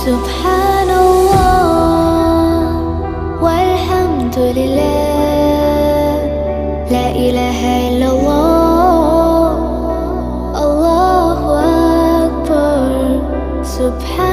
سبحان الله والحمد لله، لا إله إلا الله، الله أكبر. سبحان